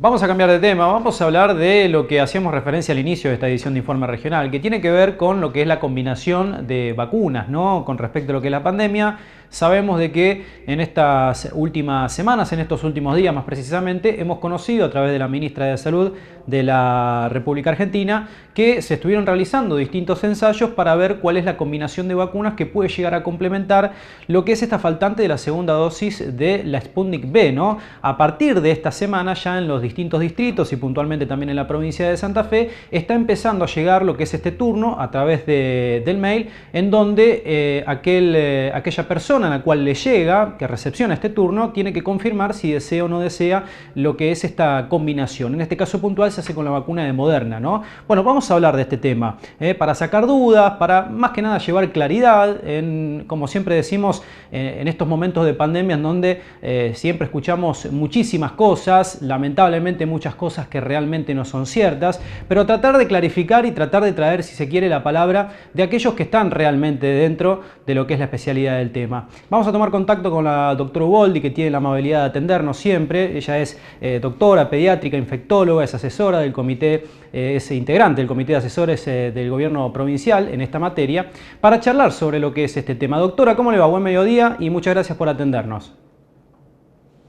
Vamos a cambiar de tema, vamos a hablar de lo que hacíamos referencia al inicio de esta edición de Informe Regional, que tiene que ver con lo que es la combinación de vacunas, ¿no? Con respecto a lo que es la pandemia. Sabemos de que en estas últimas semanas, en estos últimos días más precisamente, hemos conocido a través de la ministra de Salud de la República Argentina que se estuvieron realizando distintos ensayos para ver cuál es la combinación de vacunas que puede llegar a complementar lo que es esta faltante de la segunda dosis de la Sputnik V, ¿no? A partir de esta semana ya en los distintos distritos y puntualmente también en la provincia de Santa Fe está empezando a llegar lo que es este turno a través del mail, en donde aquella persona a la cual le llega, que recepciona este turno, tiene que confirmar si desea o no desea lo que es esta combinación. En este caso puntual se hace con la vacuna de Moderna, ¿no? Bueno, vamos a hablar de este tema para sacar dudas, para más que nada llevar claridad, como siempre decimos, en estos momentos de pandemia en donde siempre escuchamos muchísimas cosas, lamentablemente muchas cosas que realmente no son ciertas, pero tratar de clarificar y tratar de traer, si se quiere, la palabra de aquellos que están realmente dentro de lo que es la especialidad del tema. Vamos a tomar contacto con la doctora Uboldi, que tiene la amabilidad de atendernos siempre. Ella es doctora, pediátrica, infectóloga, es asesora del comité, es integrante del comité de asesores del gobierno provincial en esta materia, para charlar sobre lo que es este tema. Doctora, ¿cómo le va? Buen mediodía y muchas gracias por atendernos.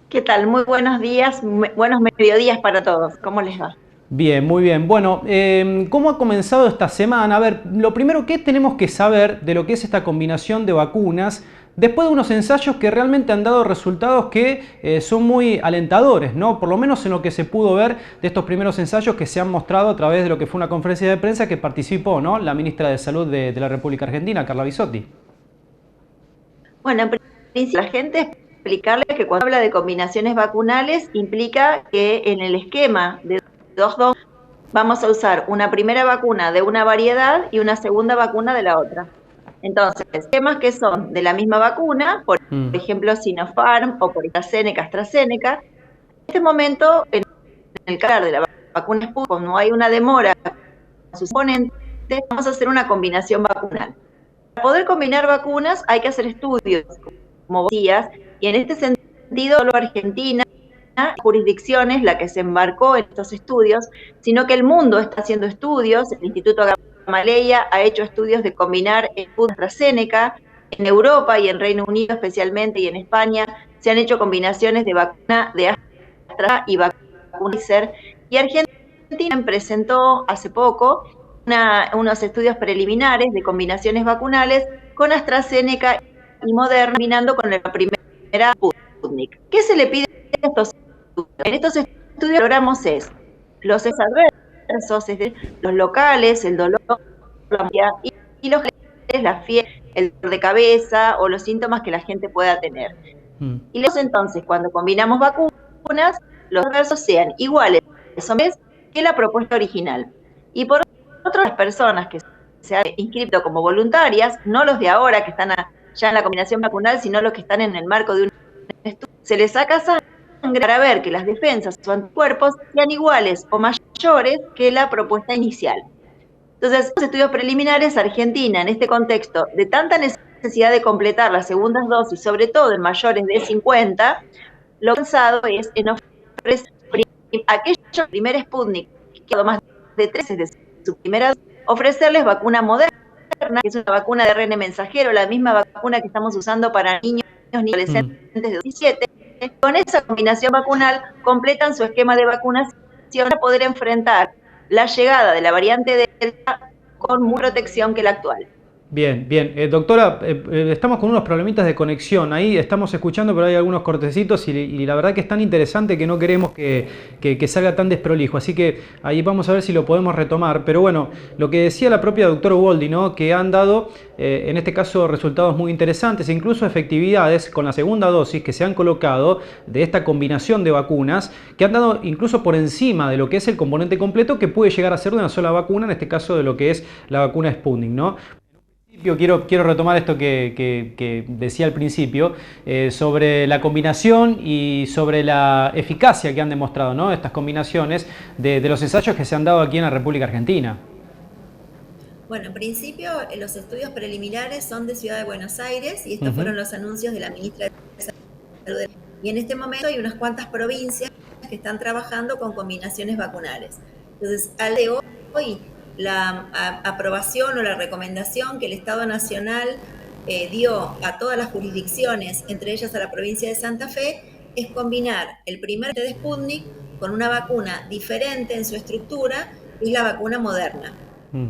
¿Qué tal? Muy buenos días, buenos mediodías para todos. ¿Cómo les va? Bien, muy bien. Bueno, ¿cómo ha comenzado esta semana? A ver, lo primero que tenemos que saber de lo que es esta combinación de vacunas, después de unos ensayos que realmente han dado resultados que son muy alentadores, ¿no? Por lo menos en lo que se pudo ver de estos primeros ensayos que se han mostrado a través de lo que fue una conferencia de prensa que participó, ¿no? La ministra de Salud de la República Argentina, Carla Bisotti. Bueno, en principio, la gente explicarles que cuando habla de combinaciones vacunales implica que en el esquema de dos dosis vamos a usar una primera vacuna de una variedad y una segunda vacuna de la otra. Entonces, esquemas que son de la misma vacuna, por ejemplo Sinopharm o por AstraZeneca. En este momento, en el caso de la vacuna Sputnik, como no hay una demora con sus componentes, vamos a hacer una combinación vacunal. Para poder combinar vacunas hay que hacer estudios, como vos decías, y en este sentido solo Argentina, jurisdicciones, la que se embarcó en estos estudios, sino que el mundo está haciendo estudios. El Instituto Gamaleya ha hecho estudios de combinar AstraZeneca. En Europa y en Reino Unido especialmente y en España se han hecho combinaciones de vacuna de Astra y vacuna Pfizer. Y Argentina presentó hace poco unos estudios preliminares de combinaciones vacunales con AstraZeneca y Moderna, combinando con la primera Sputnik. ¿Qué se le pide a estos estudios? En estos estudios valoramos los adversos, es decir, los locales, el dolor, y los la fiebre, el dolor de cabeza o los síntomas que la gente pueda tener. Y entonces, cuando combinamos vacunas, los adversos sean iguales o más que la propuesta original. Y por otras personas que se han inscrito como voluntarias, no los de ahora que están ya en la combinación vacunal, sino los que están en el marco de un estudio, se les saca sangre para ver que las defensas o anticuerpos sean iguales o mayores que la propuesta inicial. Entonces, en los estudios preliminares, Argentina, en este contexto de tanta necesidad de completar las segundas dosis, sobre todo en mayores de 50, lo que ha pensado es en ofrecer a aquellos primer Sputnik que han más de 13 de su primera dosis, ofrecerles vacuna Moderna, que es una vacuna de ARN mensajero, la misma vacuna que estamos usando para niños y adolescentes de 17. Con esa combinación vacunal completan su esquema de vacunación para poder enfrentar la llegada de la variante Delta con más protección que la actual. Bien, bien. Doctora, estamos con unos problemitas de conexión. Ahí estamos escuchando, pero hay algunos cortecitos y la verdad que es tan interesante que no queremos que salga tan desprolijo. Así que ahí vamos a ver si lo podemos retomar. Pero bueno, lo que decía la propia doctora Uboldi, ¿no? Que han dado, en este caso, resultados muy interesantes, incluso efectividades con la segunda dosis que se han colocado de esta combinación de vacunas, que han dado incluso por encima de lo que es el componente completo que puede llegar a ser de una sola vacuna, en este caso de lo que es la vacuna Sputnik, ¿no? Quiero retomar esto que decía al principio sobre la combinación y sobre la eficacia que han demostrado, ¿no? Estas combinaciones de los ensayos que se han dado aquí en la República Argentina. Bueno, en principio los estudios preliminares son de Ciudad de Buenos Aires y estos fueron los anuncios de la ministra de Salud. Y en este momento hay unas cuantas provincias que están trabajando con combinaciones vacunales. Entonces, al de hoy, la aprobación o la recomendación que el Estado Nacional dio a todas las jurisdicciones, entre ellas a la provincia de Santa Fe, es combinar el primer de Sputnik con una vacuna diferente en su estructura, que es la vacuna Moderna.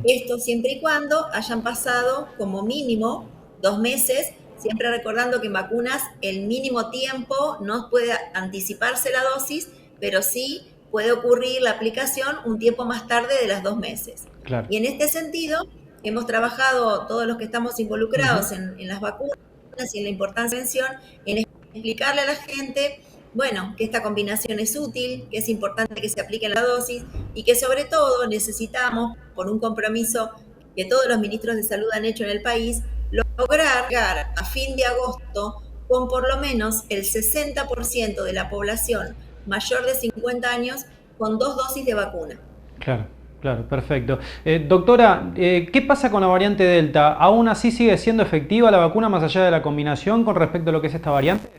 Esto siempre y cuando hayan pasado como mínimo 2 meses, siempre recordando que en vacunas el mínimo tiempo no puede anticiparse la dosis, pero sí puede ocurrir la aplicación un tiempo más tarde de las 2 meses. Claro. Y en este sentido, hemos trabajado todos los que estamos involucrados en las vacunas y en la importancia de la prevención, en explicarle a la gente, bueno, que esta combinación es útil, que es importante que se aplique en la dosis y que sobre todo necesitamos, por un compromiso que todos los ministros de salud han hecho en el país, lograr llegar a fin de agosto con por lo menos el 60% de la población mayor de 50 años con 2 dosis de vacuna. Claro. Claro, perfecto. Doctora, ¿qué pasa con la variante Delta? ¿Aún así sigue siendo efectiva la vacuna más allá de la combinación con respecto a lo que es esta variante?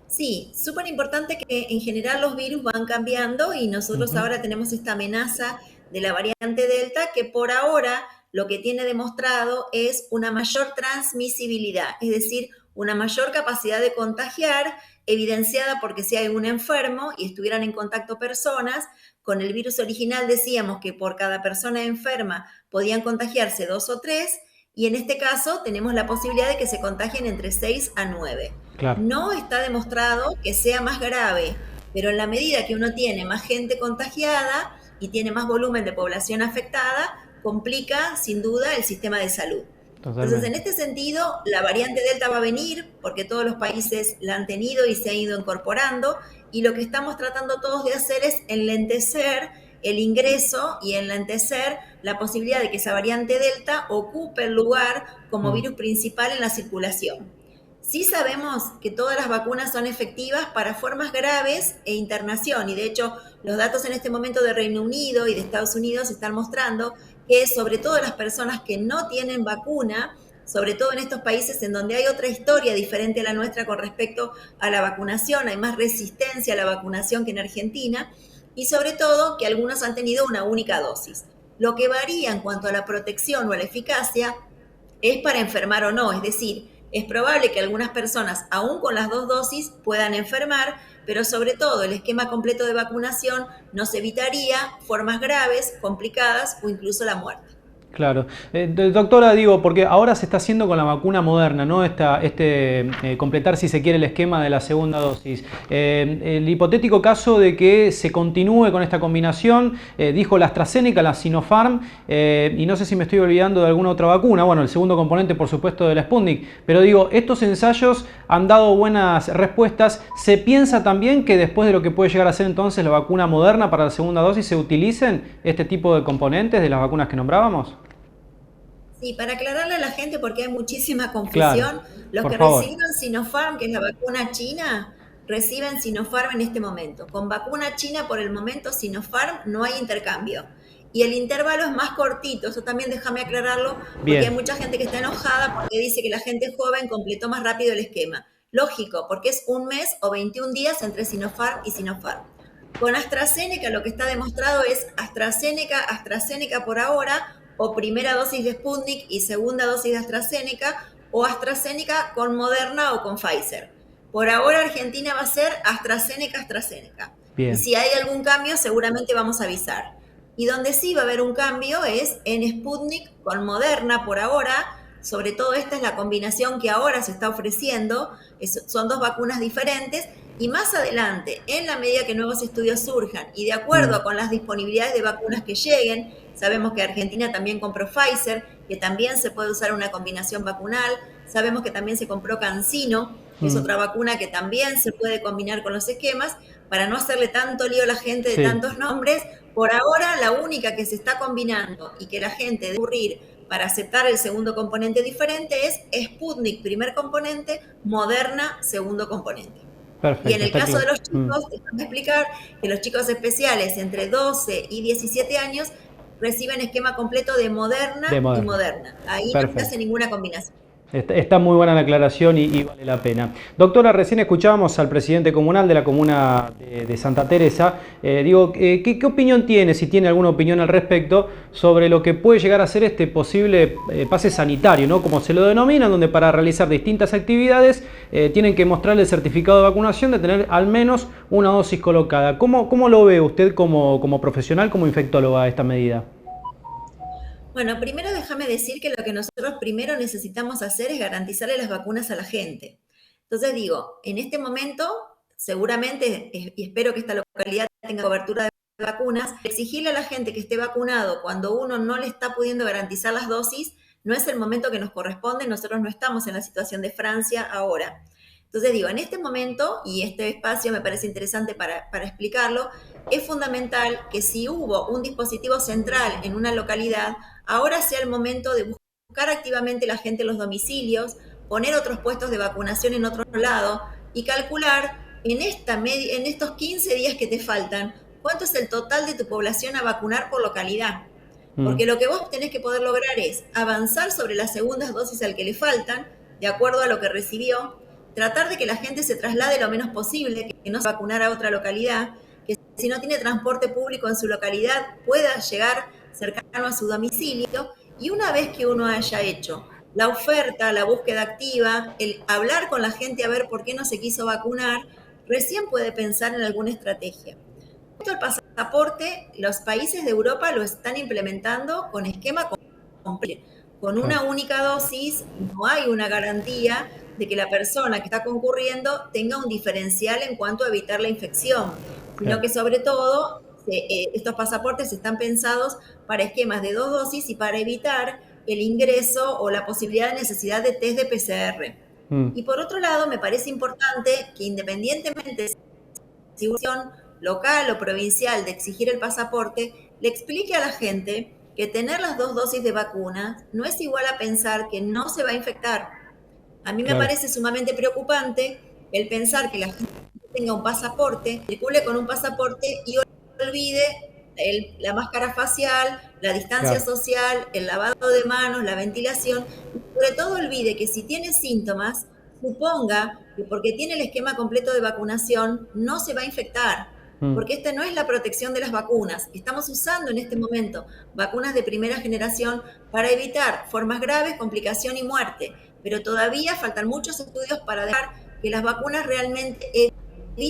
Sí, súper importante que en general los virus van cambiando y nosotros ahora tenemos esta amenaza de la variante Delta que por ahora lo que tiene demostrado es una mayor transmisibilidad, es decir, una mayor capacidad de contagiar, evidenciada porque si hay un enfermo y estuvieran en contacto personas, con el virus original decíamos que por cada persona enferma podían contagiarse 2 o 3, y en este caso tenemos la posibilidad de que se contagien entre 6 a 9. Claro. No está demostrado que sea más grave, pero en la medida que uno tiene más gente contagiada y tiene más volumen de población afectada, complica sin duda el sistema de salud. Totalmente. Entonces, en este sentido, la variante Delta va a venir porque todos los países la han tenido y se han ido incorporando, y lo que estamos tratando todos de hacer es enlentecer el ingreso y enlentecer la posibilidad de que esa variante Delta ocupe el lugar como virus principal en la circulación. Sí sabemos que todas las vacunas son efectivas para formas graves e internación, y de hecho los datos en este momento de Reino Unido y de Estados Unidos están mostrando que sobre todo las personas que no tienen vacuna, sobre todo en estos países en donde hay otra historia diferente a la nuestra con respecto a la vacunación, hay más resistencia a la vacunación que en Argentina, y sobre todo que algunos han tenido una única dosis. Lo que varía en cuanto a la protección o a la eficacia es para enfermar o no, es decir, es probable que algunas personas, aún con las 2 dosis, puedan enfermar, pero sobre todo el esquema completo de vacunación nos evitaría formas graves, complicadas o incluso la muerte. Claro. Doctora, digo, porque ahora se está haciendo con la vacuna Moderna, ¿no? Completar, si se quiere, el esquema de la segunda dosis. El hipotético caso de que se continúe con esta combinación, dijo la AstraZeneca, la Sinopharm, y no sé si me estoy olvidando de alguna otra vacuna, bueno, el segundo componente, por supuesto, de la Sputnik, pero digo, estos ensayos han dado buenas respuestas. ¿Se piensa también que después de lo que puede llegar a ser entonces la vacuna Moderna para la segunda dosis se utilicen este tipo de componentes de las vacunas que nombrábamos? Sí, para aclararle a la gente, porque hay muchísima confusión, Claro, los que recibieron Sinopharm, que es la vacuna china, reciben Sinopharm en este momento. Con vacuna china, por el momento, Sinopharm no hay intercambio. Y el intervalo es más cortito, eso también déjame aclararlo, porque Bien. hay mucha gente que está enojada porque dice que la gente joven completó más rápido el esquema. Lógico, porque es 1 mes o 21 días entre Sinopharm y Sinopharm. Con AstraZeneca lo que está demostrado es AstraZeneca por ahora, o primera dosis de Sputnik y segunda dosis de AstraZeneca, o AstraZeneca con Moderna o con Pfizer. Por ahora Argentina va a ser AstraZeneca. Bien. Y si hay algún cambio seguramente vamos a avisar. Y donde sí va a haber un cambio es en Sputnik con Moderna por ahora. Sobre todo esta es la combinación que ahora se está ofreciendo. Son 2 vacunas diferentes. Y más adelante, en la medida que nuevos estudios surjan y de acuerdo con las disponibilidades de vacunas que lleguen, sabemos que Argentina también compró Pfizer, que también se puede usar una combinación vacunal. Sabemos que también se compró CanSino, que es otra vacuna que también se puede combinar con los esquemas, para no hacerle tanto lío a la gente de tantos nombres. Por ahora, la única que se está combinando y que la gente debe recurrir para aceptar el segundo componente diferente es Sputnik, primer componente, Moderna, segundo componente. Perfecto, y en el caso de los chicos, déjame explicar que los chicos especiales entre 12 y 17 años reciben esquema completo de Moderna y Moderna. Ahí no se hace ninguna combinación. Está muy buena la aclaración y vale la pena. Doctora, recién escuchábamos al presidente comunal de la comuna de Santa Teresa. ¿Qué opinión tiene, si tiene alguna opinión al respecto, sobre lo que puede llegar a ser este posible pase sanitario, ¿no? Como se lo denomina, donde para realizar distintas actividades tienen que mostrar el certificado de vacunación de tener al menos una dosis colocada? ¿Cómo lo ve usted como profesional, como infectóloga, esta medida? Bueno, primero déjame decir que lo que nosotros primero necesitamos hacer es garantizarle las vacunas a la gente. Entonces digo, en este momento, seguramente, y espero que esta localidad tenga cobertura de vacunas, exigirle a la gente que esté vacunado cuando uno no le está pudiendo garantizar las dosis, no es el momento que nos corresponde, nosotros no estamos en la situación de Francia ahora. Entonces digo, en este momento, y este espacio me parece interesante para explicarlo, es fundamental que si hubo un dispositivo central en una localidad, ahora sea el momento de buscar activamente la gente en los domicilios, poner otros puestos de vacunación en otro lado y calcular en estos 15 días que te faltan, cuánto es el total de tu población a vacunar por localidad. Porque lo que vos tenés que poder lograr es avanzar sobre las segundas dosis al que le faltan, de acuerdo a lo que recibió, tratar de que la gente se traslade lo menos posible, que no se vacunar a otra localidad, que si no tiene transporte público en su localidad pueda llegar cercano a su domicilio, y una vez que uno haya hecho la oferta, la búsqueda activa, el hablar con la gente a ver por qué no se quiso vacunar, recién puede pensar en alguna estrategia. El pasaporte, los países de Europa lo están implementando con esquema completo. Con una única dosis no hay una garantía de que la persona que está concurriendo tenga un diferencial en cuanto a evitar la infección, sino que sobre todo estos pasaportes están pensados para esquemas de 2 dosis y para evitar el ingreso o la posibilidad de necesidad de test de PCR. Y por otro lado, me parece importante que independientemente de si una local o provincial de exigir el pasaporte, le explique a la gente que tener las 2 dosis de vacuna no es igual a pensar que no se va a infectar. A mí me parece sumamente preocupante el pensar que la gente tenga un pasaporte, circule con un pasaporte y olvide la máscara facial, la distancia social, el lavado de manos, la ventilación, y sobre todo olvide que si tiene síntomas, suponga que porque tiene el esquema completo de vacunación no se va a infectar, porque esta no es la protección de las vacunas. Estamos usando en este momento vacunas de primera generación para evitar formas graves, complicación y muerte, pero todavía faltan muchos estudios para dejar que las vacunas realmente eviten la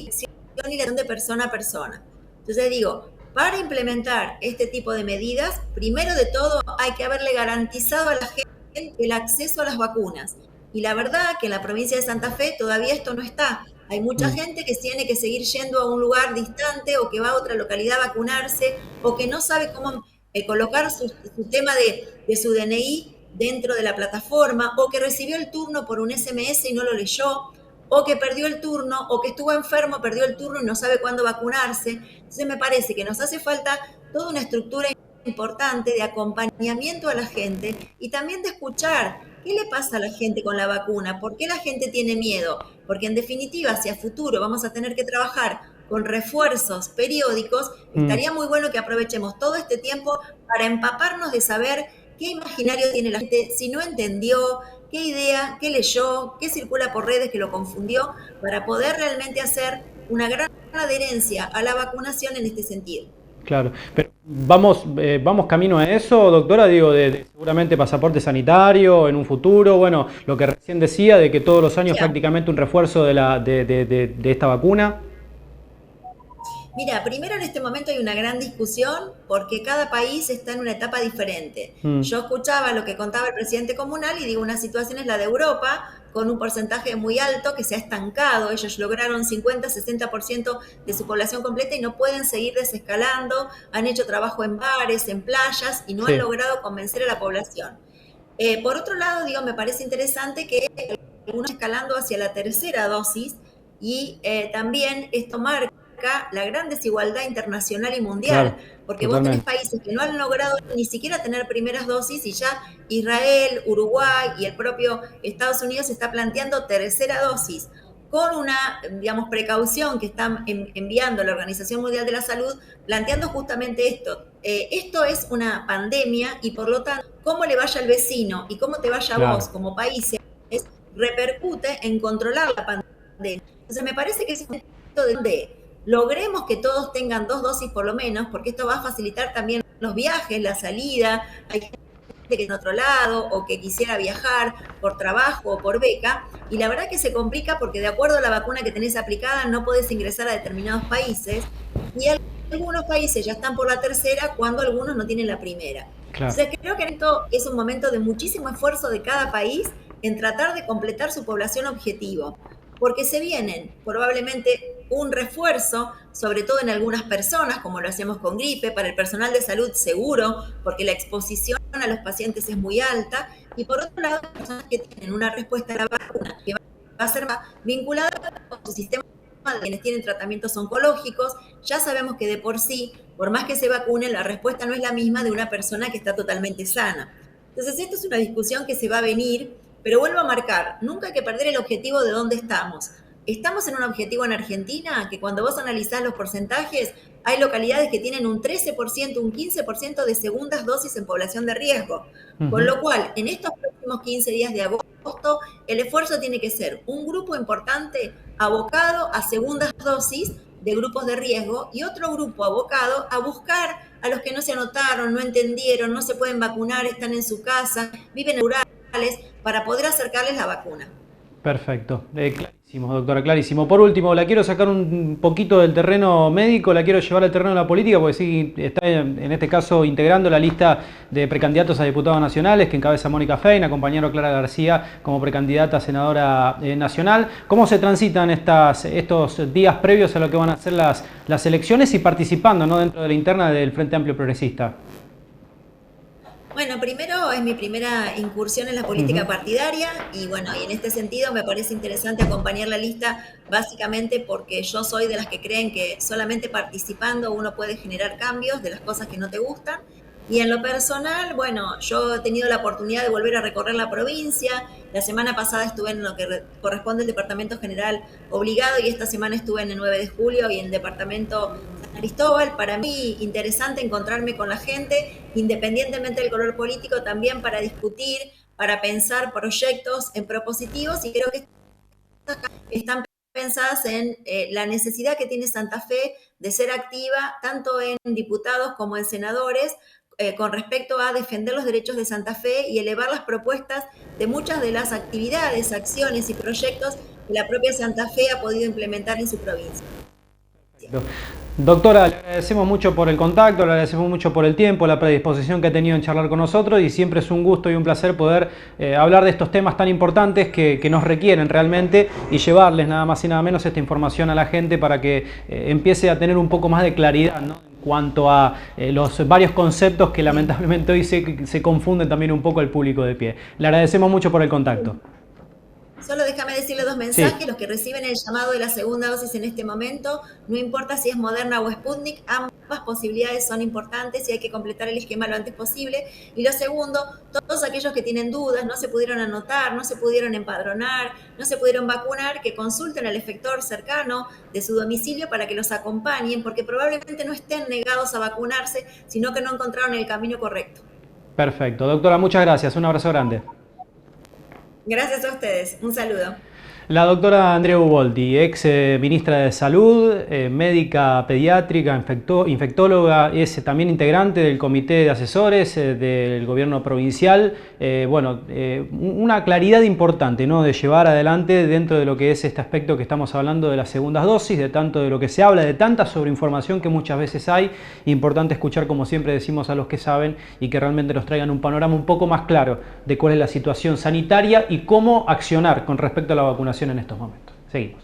infección de persona a persona. Entonces digo, para implementar este tipo de medidas, primero de todo hay que haberle garantizado a la gente el acceso a las vacunas. Y la verdad que en la provincia de Santa Fe todavía esto no está. Hay mucha gente que tiene que seguir yendo a un lugar distante o que va a otra localidad a vacunarse o que no sabe cómo colocar su tema de su DNI dentro de la plataforma, o que recibió el turno por un SMS y no lo leyó, o que perdió el turno, o que estuvo enfermo, perdió el turno y no sabe cuándo vacunarse. Entonces me parece que nos hace falta toda una estructura importante de acompañamiento a la gente y también de escuchar qué le pasa a la gente con la vacuna, por qué la gente tiene miedo, porque en definitiva, si a futuro vamos a tener que trabajar con refuerzos periódicos, estaría muy bueno que aprovechemos todo este tiempo para empaparnos de saber qué imaginario tiene la gente, si no entendió, qué idea, qué leyó, qué circula por redes que lo confundió, para poder realmente hacer una gran adherencia a la vacunación en este sentido. Claro, pero vamos camino a eso, doctora, digo, de seguramente pasaporte sanitario en un futuro, bueno, lo que recién decía de que todos los años prácticamente un refuerzo de esta vacuna. Mira, primero en este momento hay una gran discusión porque cada país está en una etapa diferente. Yo escuchaba lo que contaba el presidente comunal y digo, una situación es la de Europa, con un porcentaje muy alto que se ha estancado. Ellos lograron 50-60% de su población completa y no pueden seguir desescalando. Han hecho trabajo en bares, en playas y no han logrado convencer a la población. Por otro lado, digo, me parece interesante que algunos escalando hacia la tercera dosis y también esto marca la gran desigualdad internacional y mundial, porque vos tenés países que no han logrado ni siquiera tener primeras dosis y ya Israel, Uruguay y el propio Estados Unidos está planteando tercera dosis, con una, digamos, precaución que están enviando la Organización Mundial de la Salud, planteando justamente esto. Esto es una pandemia y por lo tanto, cómo le vaya al vecino y cómo te vaya a vos como país, repercute en controlar la pandemia. Entonces me parece que es un momento donde logremos que todos tengan 2 dosis por lo menos, porque esto va a facilitar también los viajes, la salida. Hay gente que en otro lado o que quisiera viajar por trabajo o por beca, y la verdad que se complica porque de acuerdo a la vacuna que tenés aplicada no podés ingresar a determinados países, y algunos países ya están por la tercera cuando algunos no tienen la primera. Claro. Entonces creo que esto es un momento de muchísimo esfuerzo de cada país en tratar de completar su población objetivo, porque se vienen probablemente un refuerzo, sobre todo en algunas personas, como lo hacemos con gripe, para el personal de salud seguro, porque la exposición a los pacientes es muy alta, y por otro lado, personas que tienen una respuesta a la vacuna que va a ser vinculada con su sistema de quienes tienen tratamientos oncológicos. Ya sabemos que de por sí, por más que se vacunen, la respuesta no es la misma de una persona que está totalmente sana. Entonces, esto es una discusión que se va a venir, pero vuelvo a marcar, nunca hay que perder el objetivo de dónde estamos. Estamos en un objetivo en Argentina que cuando vos analizás los porcentajes, hay localidades que tienen un 13%, un 15% de segundas dosis en población de riesgo. Con lo cual, en estos próximos 15 días de agosto, el esfuerzo tiene que ser un grupo importante abocado a segundas dosis de grupos de riesgo y otro grupo abocado a buscar a los que no se anotaron, no entendieron, no se pueden vacunar, están en su casa, viven en rurales, para poder acercarles la vacuna. Perfecto, clarísimo, doctora, clarísimo. Por último, la quiero sacar un poquito del terreno médico, la quiero llevar al terreno de la política, porque sí está en este caso integrando la lista de precandidatos a diputados nacionales que encabeza Mónica Fein, acompañaron a Clara García como precandidata a senadora nacional. ¿Cómo se transitan estos días previos a lo que van a ser las elecciones y participando, ¿no?, dentro de la interna del Frente Amplio Progresista? Bueno, primero es mi primera incursión en la política partidaria y bueno, y en este sentido me parece interesante acompañar la lista básicamente porque yo soy de las que creen que solamente participando uno puede generar cambios de las cosas que no te gustan. Y en lo personal, bueno, yo he tenido la oportunidad de volver a recorrer la provincia. La semana pasada estuve en lo que corresponde al Departamento General Obligado y esta semana estuve en el 9 de julio y en el Departamento San Cristóbal. Para mí, interesante encontrarme con la gente, independientemente del color político, también para discutir, para pensar proyectos en propositivos, y creo que están pensadas en la necesidad que tiene Santa Fe de ser activa tanto en diputados como en senadores, con respecto a defender los derechos de Santa Fe y elevar las propuestas de muchas de las actividades, acciones y proyectos que la propia Santa Fe ha podido implementar en su provincia. Doctora, le agradecemos mucho por el contacto, le agradecemos mucho por el tiempo, la predisposición que ha tenido en charlar con nosotros, y siempre es un gusto y un placer poder hablar de estos temas tan importantes que nos requieren realmente y llevarles nada más y nada menos esta información a la gente para que empiece a tener un poco más de claridad, ¿no?, en cuanto a los varios conceptos que lamentablemente hoy se confunden también un poco el público de pie. Le agradecemos mucho por el contacto. Solo déjame decirle 2 mensajes. Sí. Los que reciben el llamado de la segunda dosis en este momento, no importa si es Moderna o Sputnik, ambas posibilidades son importantes y hay que completar el esquema lo antes posible. Y lo segundo, todos aquellos que tienen dudas, no se pudieron anotar, no se pudieron empadronar, no se pudieron vacunar, que consulten al efector cercano de su domicilio para que los acompañen, porque probablemente no estén negados a vacunarse, sino que no encontraron el camino correcto. Perfecto. Doctora, muchas gracias. Un abrazo grande. Gracias a ustedes. Un saludo. La doctora Andrea Uboldi, ex ministra de Salud, médica pediátrica, infectóloga, es también integrante del comité de asesores del gobierno provincial. Una claridad importante, ¿no?, de llevar adelante dentro de lo que es este aspecto que estamos hablando de las segundas dosis, de tanto de lo que se habla, de tanta sobreinformación que muchas veces hay. Importante escuchar, como siempre decimos, a los que saben y que realmente nos traigan un panorama un poco más claro de cuál es la situación sanitaria y cómo accionar con respecto a la vacunación en estos momentos. Seguimos.